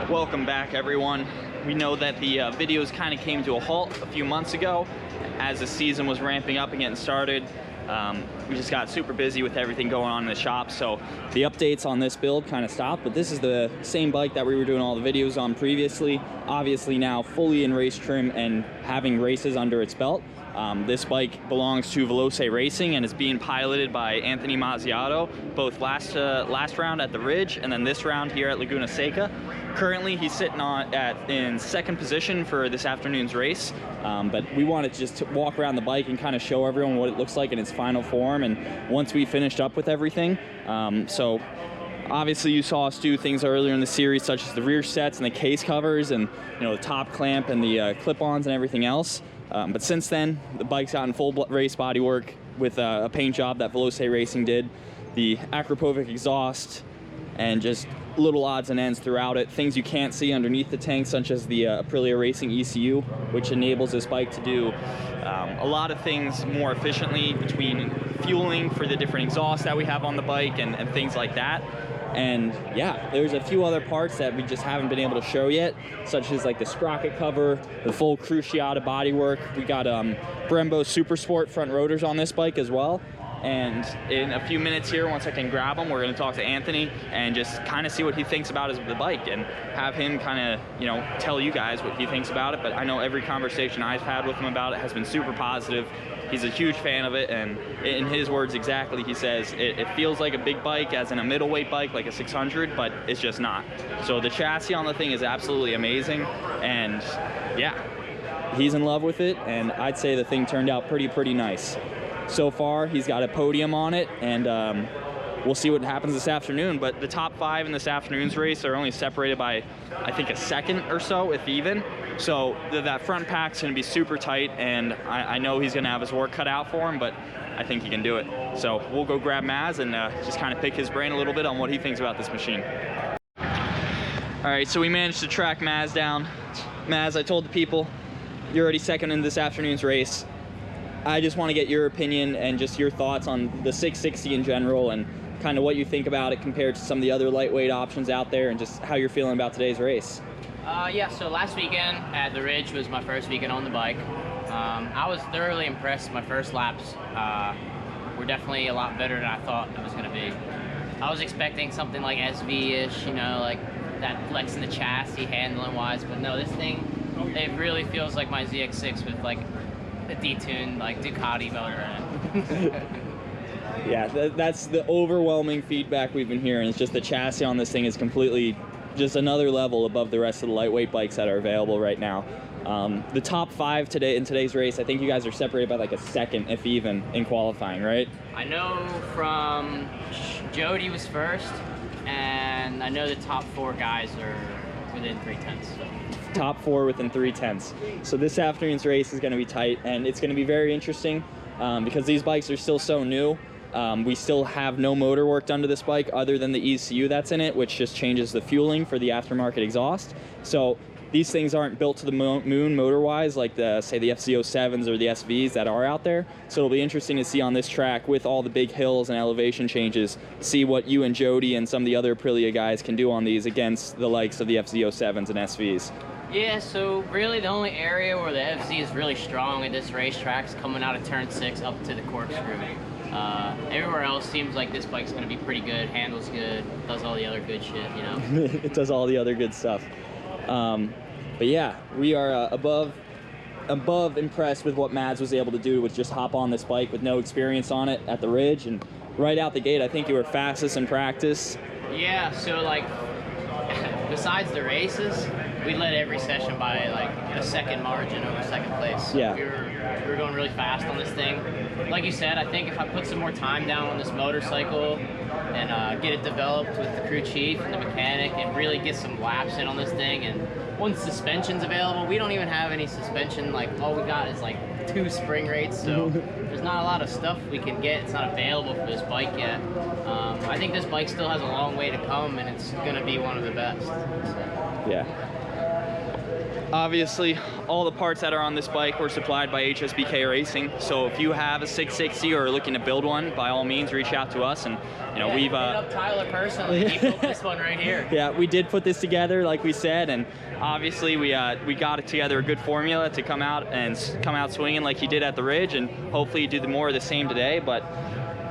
Welcome back, everyone. We know that the videos kind of came to a halt a few months ago as the season was ramping up and getting started. We just got super busy with everything going on in the shop, so the updates on this build kind of stopped, but this is the same bike that we were doing all the videos on previously, obviously now fully in race trim and having races under its belt. This bike belongs to Veloce Racing and is being piloted by Anthony Mazziato, both last round at the Ridge and then this round here at Laguna Seca. Currently, he's sitting in second position for this afternoon's race, but we wanted to just walk around the bike and kind of show everyone what it looks like in its final form. And once we finished up with everything, so obviously you saw us do things earlier in the series, such as the rear sets and the case covers, and the top clamp and the clip-ons and everything else. But since then, the bike's gotten full race bodywork with a paint job that Veloce Racing did, the Akrapovic exhaust, and just little odds and ends throughout it. Things you can't see underneath the tank, such as the Aprilia Racing ECU, which enables this bike to do a lot of things more efficiently, between fueling for the different exhausts that we have on the bike and things like that. And yeah, there's a few other parts that we just haven't been able to show yet, such as like the sprocket cover, the full Cruciata bodywork. We got Brembo Super Sport front rotors on this bike as well. And in a few minutes here, once I can grab him, we're going to talk to Anthony and just kind of see what he thinks about the bike and have him kind of, tell you guys what he thinks about it. But I know every conversation I've had with him about it has been super positive. He's a huge fan of it, and in his words exactly, he says it feels like a big bike, as in a middleweight bike, like a 600, but it's just not. So the chassis on the thing is absolutely amazing, and yeah, he's in love with it, and I'd say the thing turned out pretty nice. So far, he's got a podium on it, and we'll see what happens this afternoon. But the top 5 in this afternoon's race are only separated by, I think, a second or so, if even. So that front pack's going to be super tight, and I know he's going to have his work cut out for him, but I think he can do it. So we'll go grab Mazz and just kind of pick his brain a little bit on what he thinks about this machine. All right, so we managed to track Mazz down. Mazz, I told the people, you're already second in this afternoon's race. I just want to get your opinion and just your thoughts on the 660 in general and kind of what you think about it compared to some of the other lightweight options out there, and just how you're feeling about today's race. Yeah, so last weekend at the Ridge was my first weekend on the bike. I was thoroughly impressed. My first laps were definitely a lot better than I thought it was going to be. I was expecting something like SV-ish, like that flex in the chassis handling-wise, but no, this thing, it really feels like my ZX6 with like a detuned like Ducati motor in it. Yeah, that's the overwhelming feedback we've been hearing. It's just the chassis on this thing is completely just another level above the rest of the lightweight bikes that are available right now. The top 5 in today's race, I think you guys are separated by like a second, if even, in qualifying, right? I know from Jody was first, and I know the top 4 guys are within 3/10. So. Top 4 within 3/10. So this afternoon's race is going to be tight, and it's going to be very interesting because these bikes are still so new. We still have no motor work done to this bike other than the ECU that's in it, which just changes the fueling for the aftermarket exhaust. So these things aren't built to the moon motor-wise like say the FZ07s or the SVs that are out there. So it'll be interesting to see on this track with all the big hills and elevation changes, see what you and Jody and some of the other Aprilia guys can do on these against the likes of the FZ07s and SVs. Yeah, so really the only area where the FZ is really strong at this racetrack is coming out of turn 6 up to the corkscrew. Everywhere else seems like this bike's going to be pretty good, handles good, does all the other good shit, It does all the other good stuff. But yeah, we are above impressed with what Mazz was able to do with just hop on this bike with no experience on it at the Ridge, and right out the gate I think you were fastest in practice. Yeah, so like besides the races, we led every session by like a second margin over second place. Yeah. We were going really fast on this thing. Like you said, I think if I put some more time down on this motorcycle and get it developed with the crew chief and the mechanic and really get some laps in on this thing, and once suspension's available, we don't even have any suspension. Like all we got is like 2 spring rates, so there's not a lot of stuff we can get. It's not available for this bike yet. I think this bike still has a long way to come, and it's going to be one of the best. So. Yeah. Obviously, all the parts that are on this bike were supplied by HSBK Racing. So if you have a 660 or are looking to build one, by all means, reach out to us. And we've hit up Tyler personally. He built this one right here. Yeah, we did put this together, like we said, and obviously we got it together a good formula to come out swinging like he did at the Ridge, and hopefully do more of the same today. But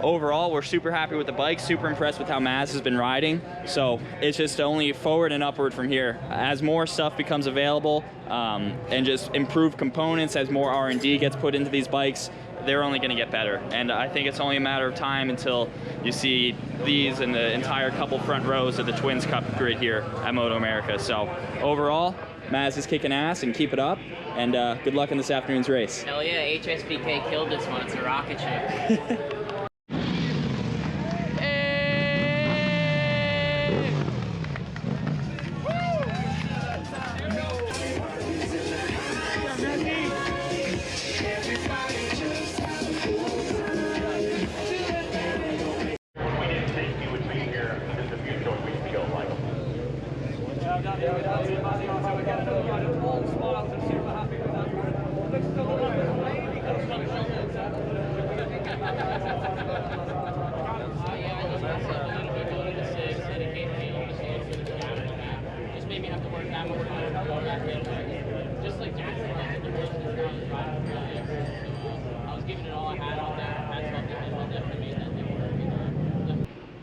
overall, we're super happy with the bike, super impressed with how Mazz has been riding. So it's just only forward and upward from here. As more stuff becomes available and just improved components, as more R&D gets put into these bikes, they're only gonna get better. And I think it's only a matter of time until you see these in the entire couple front rows of the Twins Cup grid here at Moto America. So overall, Mazz is kicking ass, and keep it up. And good luck in this afternoon's race. Hell yeah, HSBK killed this one. It's a rocket ship.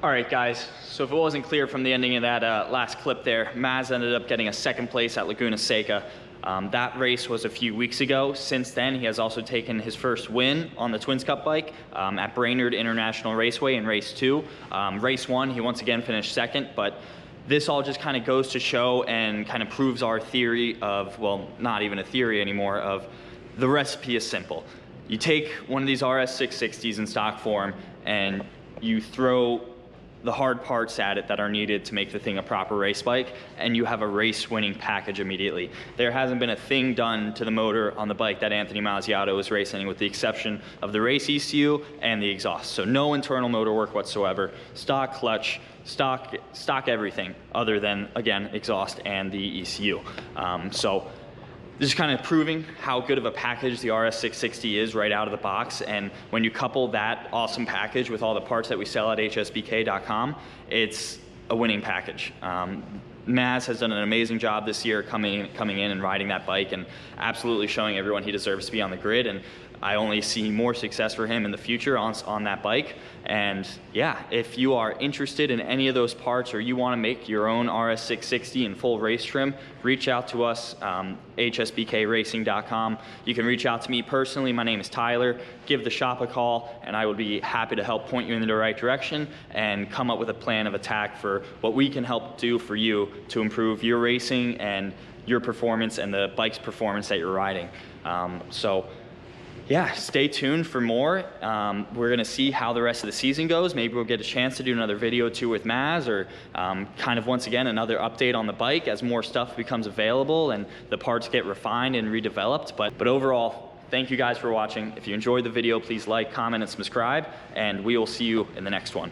All right, guys, so if it wasn't clear from the ending of that last clip there, Mazz ended up getting a second place at Laguna Seca. That race was a few weeks ago. Since then, he has also taken his first win on the Twins Cup bike at Brainerd International Raceway in race 2. Race 1, he once again finished second, but this all just kind of goes to show and kind of proves our theory of, well, not even a theory anymore, of the recipe is simple. You take one of these RS 660s in stock form and you throw the hard parts at it that are needed to make the thing a proper race bike, and you have a race-winning package immediately. There hasn't been a thing done to the motor on the bike that Anthony Mazziato is racing, with the exception of the race ECU and the exhaust. So no internal motor work whatsoever. Stock clutch, stock everything other than, again, exhaust and the ECU. So this is kind of proving how good of a package the RS660 is right out of the box. And when you couple that awesome package with all the parts that we sell at hsbk.com, it's a winning package. Mazz has done an amazing job this year coming in and riding that bike and absolutely showing everyone he deserves to be on the grid. And I only see more success for him in the future on that bike. And yeah, if you are interested in any of those parts, or you want to make your own RS660 in full race trim, reach out to us, hsbkracing.com. You can reach out to me personally. My name is Tyler. Give the shop a call, and I would be happy to help point you in the right direction and come up with a plan of attack for what we can help do for you to improve your racing and your performance and the bike's performance that you're riding. Yeah, stay tuned for more. We're gonna see how the rest of the season goes. Maybe we'll get a chance to do another video or two with Mazz, or kind of once again another update on the bike as more stuff becomes available and the parts get refined and redeveloped. But overall, thank you guys for watching. If you enjoyed the video, please like, comment, and subscribe, and we will see you in the next one.